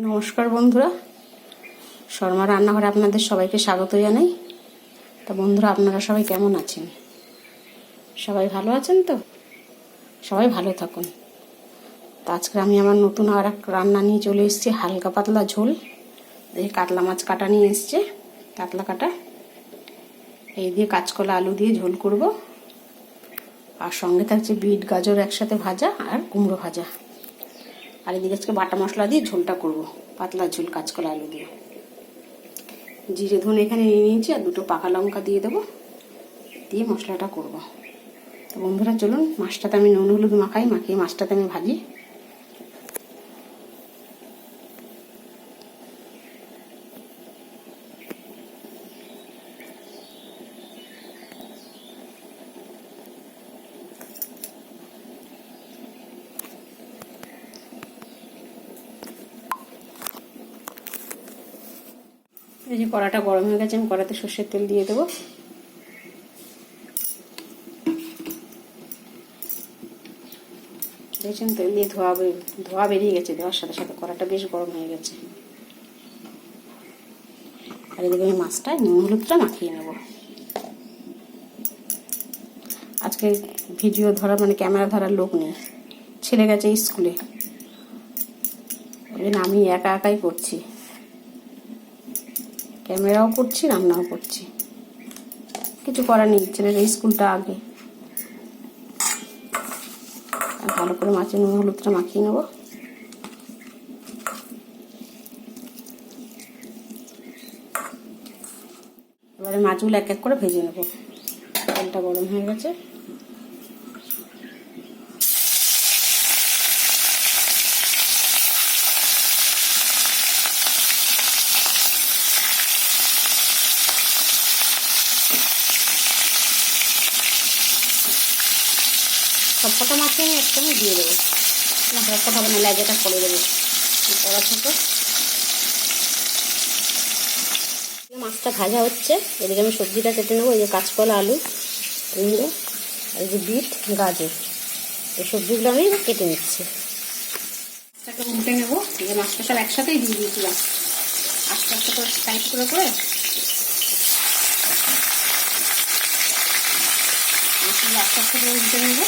নমস্কার বন্ধুরা, শর্মা রান্নাঘরে আপনাদের সবাইকে স্বাগত জানাই। তা বন্ধুরা, আপনারা সবাই কেমন আছেন? সবাই ভালো আছেন তো? সবাই ভালো থাকুন। তা আজকে আমি আমার নতুন আর এক রান্না নিয়ে চলে এসেছি, হালকা পাতলা ঝোল। এই কাতলা মাছ কাটা নিয়ে এসছে, কাতলা কাটা। এই দিয়ে কাঁচকলা আলু দিয়ে ঝোল করব। আর সঙ্গে থাকছে বিট গাজর একসাথে ভাজা আর কুমড়ো ভাজা। আর এদিকে আজকে বাটা মশলা দিয়ে ঝোলটা করব, পাতলা ঝোল কাঁচকলা আলু দিয়ে। জিরে ধনে এখানে নিয়ে নিয়েছি, আর দুটো পাকা লঙ্কা দিয়ে দেবো, দিয়ে মশলাটা করব। তো বন্ধুরা চলুন, মাছটাতে আমি নুন হলুদ মাখিয়ে মাছটাতে আমি ভাজি। এই যে কড়াটা গরম হয়ে গেছে, আমি কড়াতে সর্ষের তেল দিয়ে দেবো। দেখছেন তেল দিয়ে ধোয়া বেরিয়ে গেছে, দেওয়ার সাথে সাথে কড়াটা বেশ গরম হয়ে গেছে। আর এদিকে আমি মাছটা নুন হলুদটা মাখিয়ে নেব। আজকে ভিডিও ধরা ক্যামেরা ধরার লোক নেই, ছেলে গেছে স্কুলে, ওই জন্য আমি একা একাই করছি, ক্যামেরাও করছি রান্নাও করছি। কিছু করার নেই, ছেলের স্কুলটা আগে। ভালো করে মাছের নুন হলুদটা মাখিয়ে নেব। এবারে মাছগুলো এক এক করে ভেজে নেব। তেলটা গরম হয়ে গেছে। সবকটা মাছকে আমি একসঙ্গে দিয়ে দেবো, না সবকটা হবে না, লেজাটা করে দেবো কড়া থেকে। মাছটা ভাজা হচ্ছে, এদিকে আমি সবজিটা কেটে নেবো। এই যে কাঁচকলা আলু, কুমড়ো, আর এই যে বিট গাজর, এই সবজিগুলো আমি কেটে নিচ্ছি। মাছটাকে উল্টে নেবো। এই যে মাছটা সব একসাথেই দিয়ে দিয়েছিলাম, আস্তে আস্তে করে সাইড করে করে মাছগুলো আস্তে আস্তে করে উল্টে নেবো।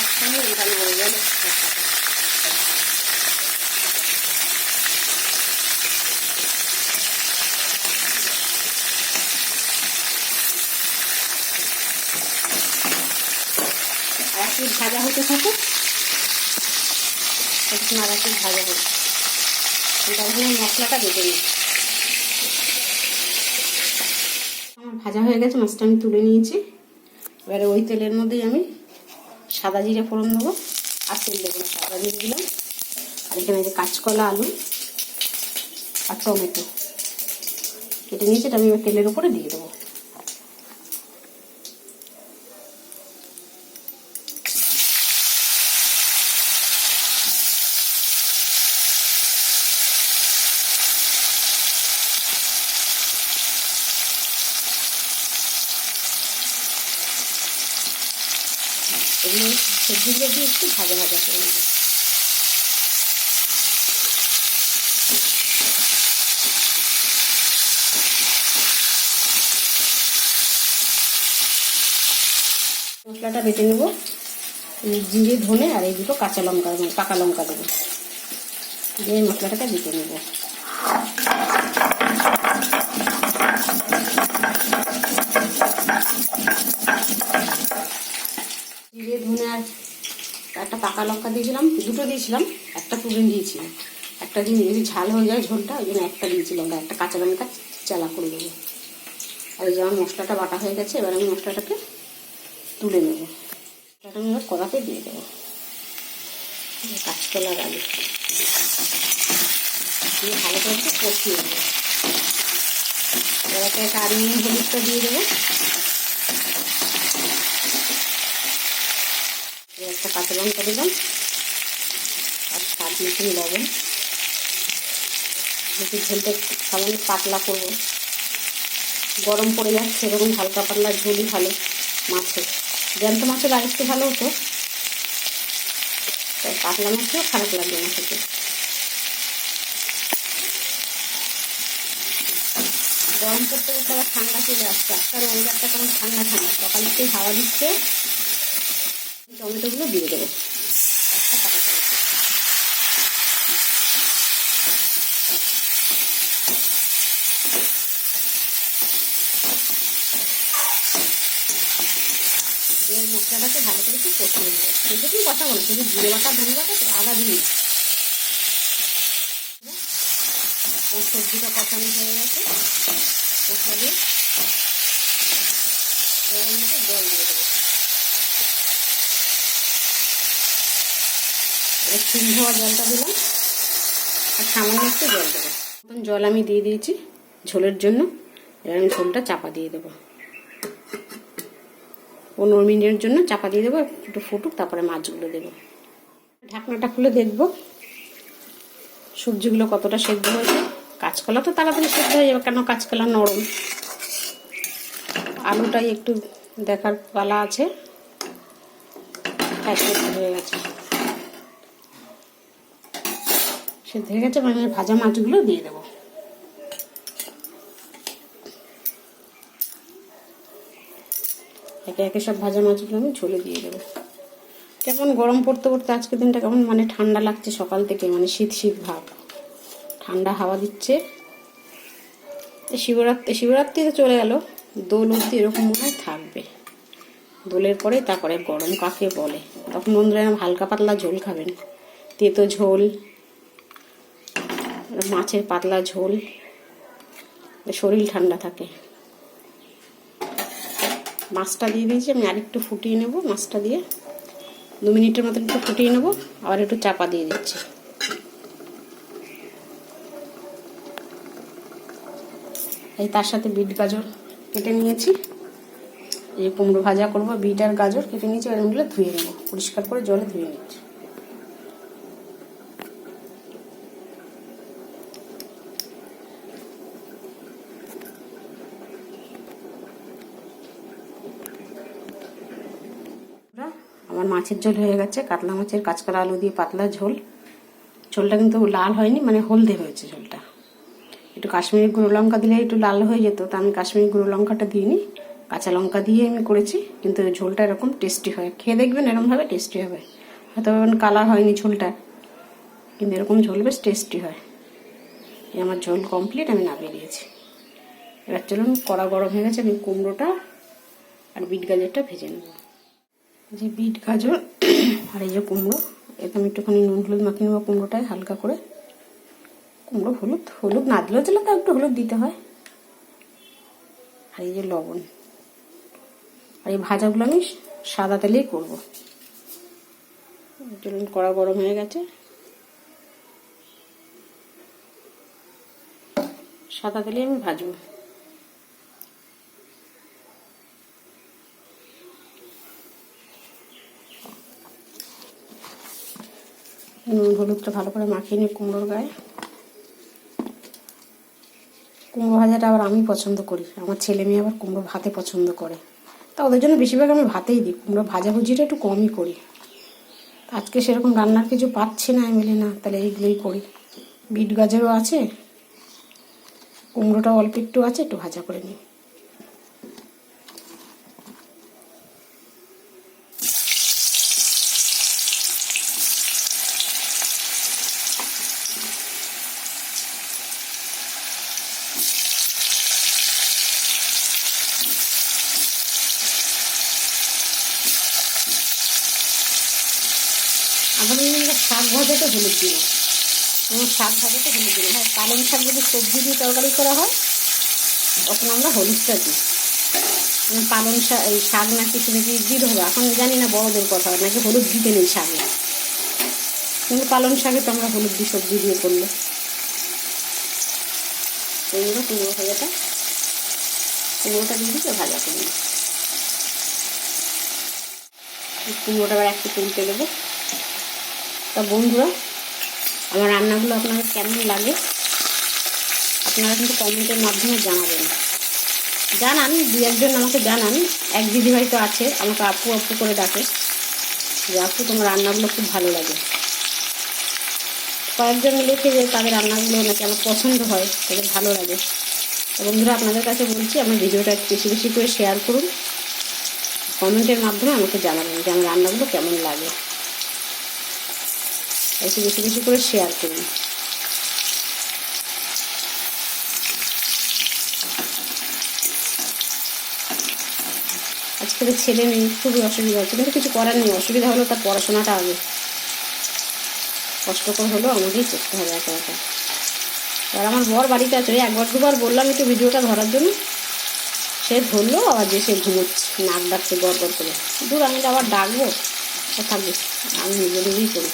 একসঙ্গে উল্টানো হয়ে গেল। আর একটু ভাজা হতে থাকুক, একটু আর একটু ভাজা হোক। তারপরে মশলাটা বেটে নিই। আমার ভাজা হয়ে গেছে, মাছটা আমি তুলে নিয়েছি। এবারে ওই তেলের মধ্যেই আমি সাদা জিরে ফোড়ন দেবো, আর তেল দেবো না, সাদা জিরে দিলাম। আর এখানে যে কাঁচকলা আলু আর টমেটো কেটে নিয়েছি, এটা আমি তেলের উপরে দিয়ে দেবো। এগুলো সবজিগুলো দিয়ে একটু ভাজা ভাজা করে নেব। মশলাটা বেটে নেব। জিরে ধনে আর এই দুটো কাঁচা লঙ্কা পাকা লঙ্কা দেবো, দিয়ে মশলাটাকে বেটে নেব। জিরে ধনে আর একটা পাকা লঙ্কা দিয়েছিলাম, দুটো দিয়েছিলাম, একটা তুলে দিয়েছিলাম। একটা দিয়ে যদি ঝাল হয়ে যায় ঝোলটা, ওই জন্য একটা দিয়েছিলাম, একটা কাঁচা লঙ্কা চালা করে দেবো। আর এই যে আমার মশলাটা বাটা হয়ে গেছে, এবার আমি মশলাটাকে তুলে নেব। মশলাটা আমি এবার কড়াতে দিয়ে দেবো। কাঁচকলার আলু দিয়ে ভালো করে কষিয়ে নেব। এবার একটা আর নুন হলুদটা দিয়ে দেবো, একটা কাঁচা লঙ্কা দিলাম, আর স্বাদ মতন লবণ। যেহেতু ঝোলটা সামান্য পাতলা করবো, গরম পড়ে যাচ্ছে, এরকম হালকা পাতলা ঝোলই ভালো মাছের। জ্যান্ত মাছের আরেকটু ভালো হতো, কাতলা মাছও খারাপ লাগবে না খেতে। গরম করতে করতে আবার ঠান্ডা চলে আসছে, আজকাল ওয়েদারটা কেমন ঠান্ডা ঠান্ডা, সকাল থেকে হাওয়া দিচ্ছে। টমেটোগুলো দিয়ে দেবো একটা টাকা করে। এই মশলাটাকে ভালো করে একটু কষিয়ে নেবো, বেশিক্ষণ কষাবো না, শুধু জিরে বাটা ধনে বাটা তো আদা দিয়ে। সবজিটা কষানো হয়ে গেছে, মশলা দিয়ে এবার মতো জল দিয়ে দেবো। এবার চুল ধোয়া জলটা দিলাম আর সামান্য একটু জল দেবো। এখন জল আমি দিয়ে দিয়েছি ঝোলের জন্য। এবার আমি ঝোলটা চাপা দিয়ে দেবো, 15 মিনিটের জন্য চাপা দিয়ে দেবো, একটু ফুটুক, তারপরে মাছগুলো দেবো। ঢাকনাটা খুলে দেখবো সবজিগুলো কতটা সেদ্ধ হয়েছে। কাঁচকলা তো তাড়াতাড়ি সেদ্ধ হয়ে যাবে, কেন কাঁচকলা নরম। আলুটাই একটু দেখার পালা আছে, সেদ্ধ হয়ে গেছে, সেদ্ধ হয়ে গেছে। মানে ভাজা মাছগুলো দিয়ে দেবো। একে একে সব ভাজা মাছগুলো আমি ঝোলে দিয়ে দেবো। কেমন গরম পড়তে পড়তে আজকের দিনটা কেমন মানে ঠান্ডা লাগছে, সকাল থেকে মানে শীত শীত ভাব, ঠান্ডা হাওয়া দিচ্ছে। শিবরাত্রি তো চলে গেল, দোল অবধি এরকম মনে হয় থাকবে। দোলের পরে তারপরে গরম কাকে বলে, তখন বন্ধুরা হালকা পাতলা ঝোল খাবেন, তেতো ঝোল, মাছের পাতলা ঝোল, শরীর ঠান্ডা থাকে। মাছটা দিয়ে দিয়েছি আমি, আরেকটু ফুটিয়ে নেব। মাছটা দিয়ে 2 মিনিটের মতন একটু ফুটিয়ে নেব, আবার একটু চাপা দিয়ে দিচ্ছি। এই তার সাথে বিট গাজর কেটে নিয়েছি, এই কুমড়ো ভাজা করবো, বিট আর গাজর কেটে নিয়েছি। এবার এগুলো ধুয়ে নেবো, পরিষ্কার করে জলে ধুয়ে নিচ্ছি। আমার মাছের ঝোল হয়ে গেছে, কাতলা মাছের কাঁচকলা আলু দিয়ে পাতলা ঝোল। ঝোলটা কিন্তু লাল হয়নি, মানে হলদে হয়েছে ঝোলটা। একটু কাশ্মীরি গুঁড়ো লঙ্কা দিলে একটু লাল হয়ে যেত, তা আমি কাশ্মীরি গুঁড়ো লঙ্কাটা দিইনি, কাঁচা লঙ্কা দিয়ে আমি করেছি। কিন্তু ঝোলটা এরকম টেস্টি হয়, খেয়ে দেখবেন এরকমভাবে টেস্টি হবে। হয়তো কালার হয়নি ঝোলটা, কিন্তু এরকম ঝোল বেশ টেস্টি হয়। এই আমার ঝোল কমপ্লিট, আমি নামিয়ে দিয়েছি। এবার চলুন, কড়া গরম হয়ে গেছে, আমি কুমড়োটা আর বিট গাজরটা ভেজে নেব। যে বিট গাজর আর এই যে কুমড়ো, এতে আমি একটুখানি নুন হলুদ মাখিয়ে নেবো কুমড়োটায় হালকা করে। কুমড়ো হলুদ না দিলেও চলে, তো একটু হলুদ দিতে হয়। আর এই যে লবণ, আর এই ভাজাগুলো আমি সাদা তেলেই করবো। চলুন, কড়া গরম হয়ে গেছে, সাদা তেলে আমি ভাজবো। নুন হলুদটা ভালো করে মাখিয়ে নিই কুমড়োর গায়ে। কুমড়ো ভাজাটা আবার আমি পছন্দ করি, আমার ছেলে মেয়ে আবার কুমড়ো ভাতে পছন্দ করে, তা ওদের জন্য বেশিরভাগ আমি ভাতেই দিই। কুমড়ো ভাজাভুজিটা একটু কমই করি। আজকে সেরকম রান্নার কিছু পাচ্ছি না, আমি না, তাহলে এইগুলোই করি। বিট গাজরও আছে, কুমড়োটাও অল্প একটু আছে, একটু ভাজা করে নিই। আবার শাক ভাজাতে হলুদ দিই না, আমার শাক ভাজাতে হলুদ দিই না। পালং শাক যদি সবজি দিয়ে তরকারি করা হয় তখন আমরা হলুদটা দিই। পালং শাক, এই শাক নাকি তুমি কি দিতে হবে, এখন জানি না, বড়দের কথা নাকি হলুদ দিতে নেই শাকে, কিন্তু পালং শাকে তো আমরা হলুদ দিই সবজি দিয়ে করলে। এইগুলো কুমড়োটা দিয়ে দিতে ভাজা করে নিই। কুমড়োটা আবার একটু তুলতে দেবো। তা বন্ধুরা, আমার রান্নাগুলো আপনাদের কেমন লাগে আপনারা কিন্তু কমেন্টের মাধ্যমে জানাবেন। জানান, দু একজন আমাকে জানান। এক দিদি হয়তো আছে আমাকে আপু আপু করে ডাকে, যে আপু তোমার রান্নাগুলো খুব ভালো লাগে। কয়েকজন লিখে যে তাদের রান্নাগুলো নাকি আমার পছন্দ হয়, তাদের ভালো লাগে। তো বন্ধুরা, আপনাদের কাছে বলছি আমার ভিডিওটা বেশি বেশি করে শেয়ার করুন, কমেন্টের মাধ্যমে আমাকে জানাবেন যে আমার রান্নাগুলো কেমন লাগে। একটু বেশি বেশি করে শেয়ার করুন। আজকাল ছেলে নেই, খুবই অসুবিধা হচ্ছে, কিন্তু কিছু করার নেই। অসুবিধা হলো তার পড়াশোনাটা আগে, কষ্টকর হলেও আমাকেই করতে হবে একা একা। আর আমার বর বাড়িতে আছে, একবার দুবার বললাম একটু ভিডিওটা ধরার জন্য, সে ধরলো, আবার যে সে ঘুমোচ্ছে, নাক ডাকছে গড় গড় করে। দূর, আমি তো আবার ডাকবো, ও থাকবে, আমি নিজে নিজেই করি।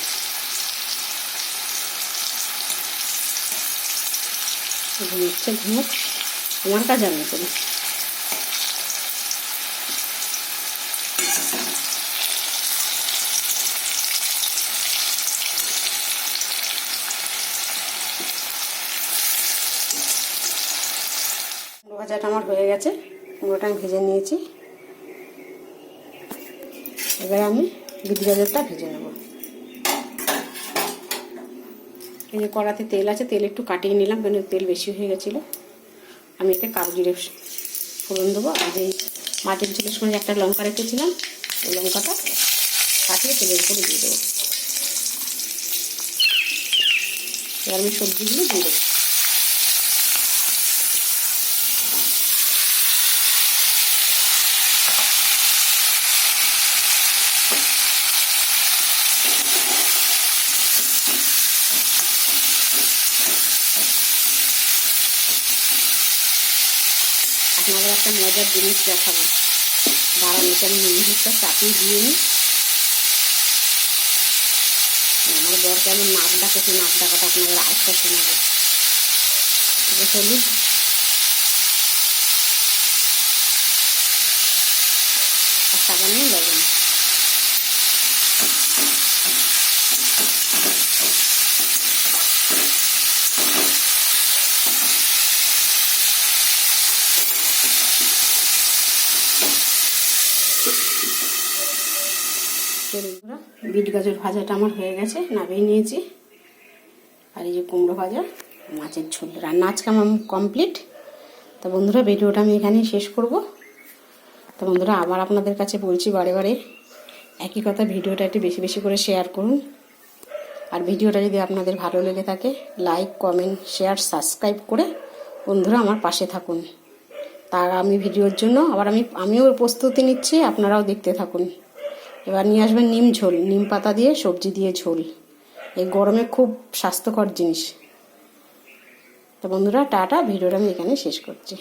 ঘুমোচ্ছে, ঘুমোক, আমার কাজ আমি করি। কুমড়ো ভাজাটা আমার হয়ে গেছে, কুমড়োটা আমি ভেজে নিয়েছি। এবারে আমি বিট গাজরটা ভেজে নেব। এই যে কড়াতে তেল আছে, তেল একটু কাটিয়ে নিলাম, কারণ তেল বেশি হয়ে গেছিলো। আমি এতে কালো জিরে ফোড়ন দেবো। আর যেই মাছের ঝোলের সময় একটা লঙ্কা রেখেছিলাম, ওই লঙ্কাটা কাটিয়ে তেলের উপরে দিয়ে দেবো। এবার আমি সবজিগুলো দিয়ে দেবো। আপনাদের একটা মজার জিনিস দেখাবো, দাঁড়ান, এটা আমি জিনিসটা চাপিয়ে দিয়ে নিই। আমার বর কেমন নাক ডাকেছে, নাক ডাকাটা আপনাদের আজটা শোনাবো। হলুদ আর সামান্য লবণ। বিট গাজর ভাজাটা আমার হয়ে গেছে, নামিয়ে নিয়েছি। আর এই যে কুমড়ো ভাজা, মাছের ঝোল রান্না আজকে আমার কমপ্লিট। তো বন্ধুরা, ভিডিওটা আমি এখানেই শেষ করব। তো বন্ধুরা, আবার আপনাদের কাছে বলছি বারে বারে একই কথা, ভিডিওটা একটু বেশি বেশি করে শেয়ার করুন। আর ভিডিওটা যদি আপনাদের ভালো লেগে থাকে, লাইক, কমেন্ট, শেয়ার, সাবস্ক্রাইব করে বন্ধুরা আমার পাশে থাকুন। তার আমি ভিডিওর জন্য আবার আমিও প্রস্তুতি নিচ্ছি, আপনারাও দেখতে থাকুন। এবার নিয়ে আসবেন নিম ঝোল, নিম পাতা দিয়ে সবজি দিয়ে ঝোল। এই গরমে খুব স্বাস্থ্যকর জিনিস। তো বন্ধুরা, টাটা, ভিডিওটা আমি এখানে শেষ করছি।